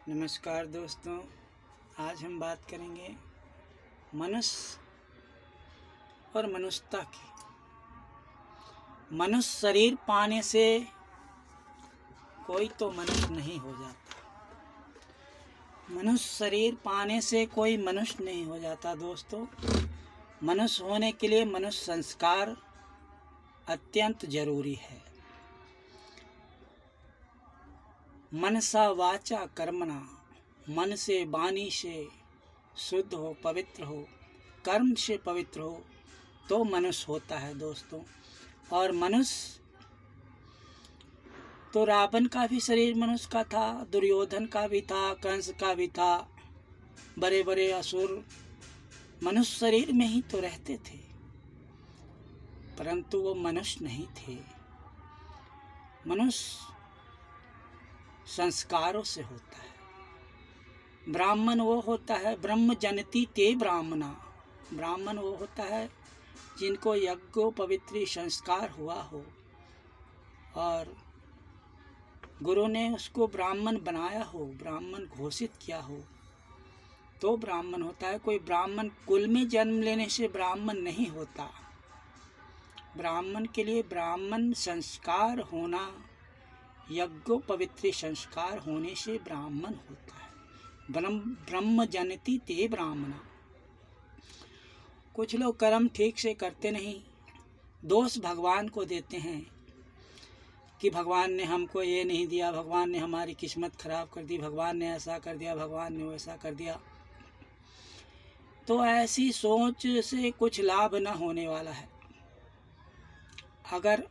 नमस्कार दोस्तों, आज हम बात करेंगे मनुष्य और मनुष्यता की। मनुष्य शरीर पाने से कोई तो मनुष्य नहीं हो जाता। मनुष्य शरीर पाने से कोई मनुष्य नहीं हो जाता दोस्तों। मनुष्य होने के लिए मनुष्य संस्कार अत्यंत जरूरी है। मनसा वाचा कर्मणा, मन से वाणी से शुद्ध हो, पवित्र हो, कर्म से पवित्र हो तो मनुष्य होता है दोस्तों। और मनुष्य तो रावण का भी शरीर मनुष्य का था, दुर्योधन का भी था, कंस का भी था। बड़े बड़े असुर मनुष्य शरीर में ही तो रहते थे, परंतु वो मनुष्य नहीं थे। मनुष्य संस्कारों से होता है। ब्राह्मण वो होता है, ब्रह्म जनती ते ब्राह्मणा। ब्राह्मण वो होता है जिनको यज्ञोपवित्री संस्कार हुआ हो और गुरु ने उसको ब्राह्मण बनाया हो, ब्राह्मण घोषित किया हो, तो ब्राह्मण होता है। कोई ब्राह्मण कुल में जन्म लेने से ब्राह्मण नहीं होता। ब्राह्मण के लिए ब्राह्मण संस्कार होना, यज्ञोपवित्री संस्कार होने से ब्राह्मण होता है। ब्रह्म जनती ते ब्राह्मणा। कुछ लोग कर्म ठीक से करते नहीं, दोष भगवान को देते हैं कि भगवान ने हमको ये नहीं दिया, भगवान ने हमारी किस्मत खराब कर दी, भगवान ने ऐसा कर दिया, भगवान ने वैसा कर दिया। तो ऐसी सोच से कुछ लाभ न होने वाला है। अगर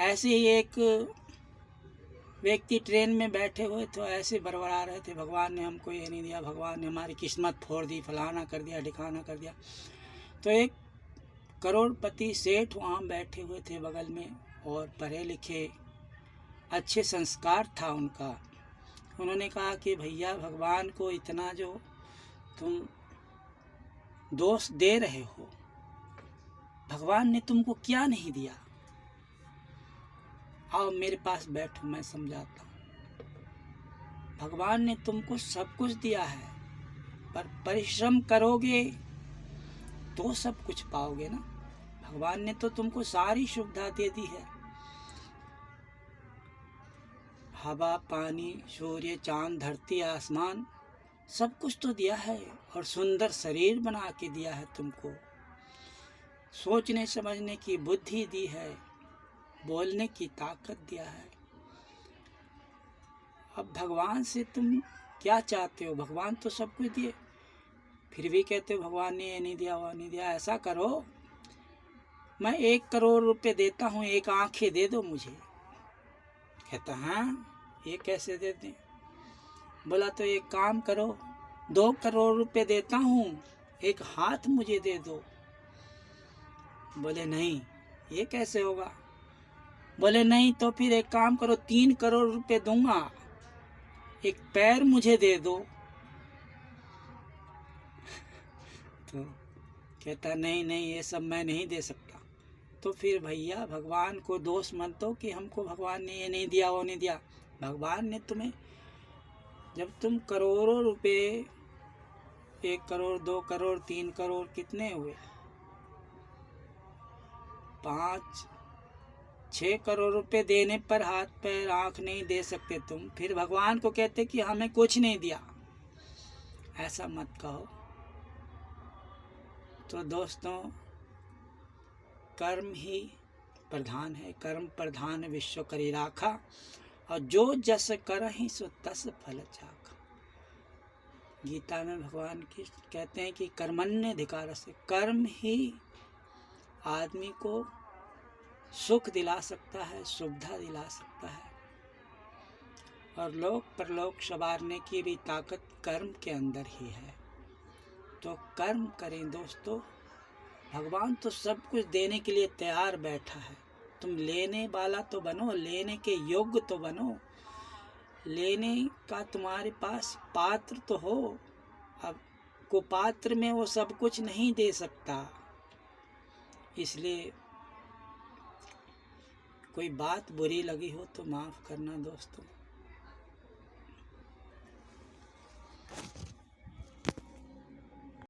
ऐसे ही एक व्यक्ति ट्रेन में बैठे हुए तो ऐसे बड़बड़ा रहे थे, भगवान ने हमको ये नहीं दिया, भगवान ने हमारी किस्मत फोड़ दी, फलाना कर दिया, ढिकाना कर दिया। तो एक करोड़पति सेठ वहाँ बैठे हुए थे बगल में, और पढ़े लिखे, अच्छे संस्कार था उनका। उन्होंने कहा कि भैया, भगवान को इतना जो तुम दोष दे रहे हो, भगवान ने तुमको क्या नहीं दिया? आओ मेरे पास बैठो, मैं समझाता हूँ। भगवान ने तुमको सब कुछ दिया है, पर परिश्रम करोगे तो सब कुछ पाओगे ना। भगवान ने तो तुमको सारी सुविधा दे दी है। हवा, पानी, सूर्य, चांद, धरती, आसमान, सब कुछ तो दिया है, और सुंदर शरीर बना के दिया है तुमको। सोचने समझने की बुद्धि दी है, बोलने की ताकत दिया है। अब भगवान से तुम क्या चाहते हो? भगवान तो सब कुछ दिए, फिर भी कहते हो भगवान ने ये नहीं दिया, वो नहीं दिया। ऐसा करो, मैं 1 करोड़ रुपए देता हूँ, एक आंखें दे दो मुझे। कहता हाँ, ये कैसे दे दें? बोला तो एक काम करो, 2 करोड़ रुपए देता हूँ, एक हाथ मुझे दे दो। बोले नहीं, ये कैसे होगा? बोले नहीं तो फिर एक काम करो, 3 करोड़ रुपए दूंगा, एक पैर मुझे दे दो। तो कहता नहीं नहीं, ये सब मैं नहीं दे सकता। तो फिर भैया, भगवान को दोष मत दो कि हमको भगवान ने ये नहीं दिया, वो नहीं दिया। भगवान ने तुम्हें, जब तुम करोड़ों रुपए, 1 करोड़, 2 करोड़, 3 करोड़, कितने हुए? 5, 6 करोड़ रुपए देने पर हाथ पैर आँख नहीं दे सकते तुम, फिर भगवान को कहते कि हमें कुछ नहीं दिया। ऐसा मत कहो। तो दोस्तों, कर्म ही प्रधान है। कर्म प्रधान विश्व करी राखा, और जो जस करहि सो तस फल चाखा। गीता में भगवान की कहते हैं कि कर्मण्येधिकार से, कर्म ही आदमी को सुख दिला सकता है, सुविधा दिला सकता है, और लोक परलोक संवारने की भी ताकत कर्म के अंदर ही है। तो कर्म करें दोस्तों। भगवान तो सब कुछ देने के लिए तैयार बैठा है। तुम लेने वाला तो बनो, लेने के योग्य तो बनो, लेने का तुम्हारे पास पात्र तो हो। अब कुपात्र में वो सब कुछ नहीं दे सकता। इसलिए कोई बात बुरी लगी हो तो माफ़ करना दोस्तों।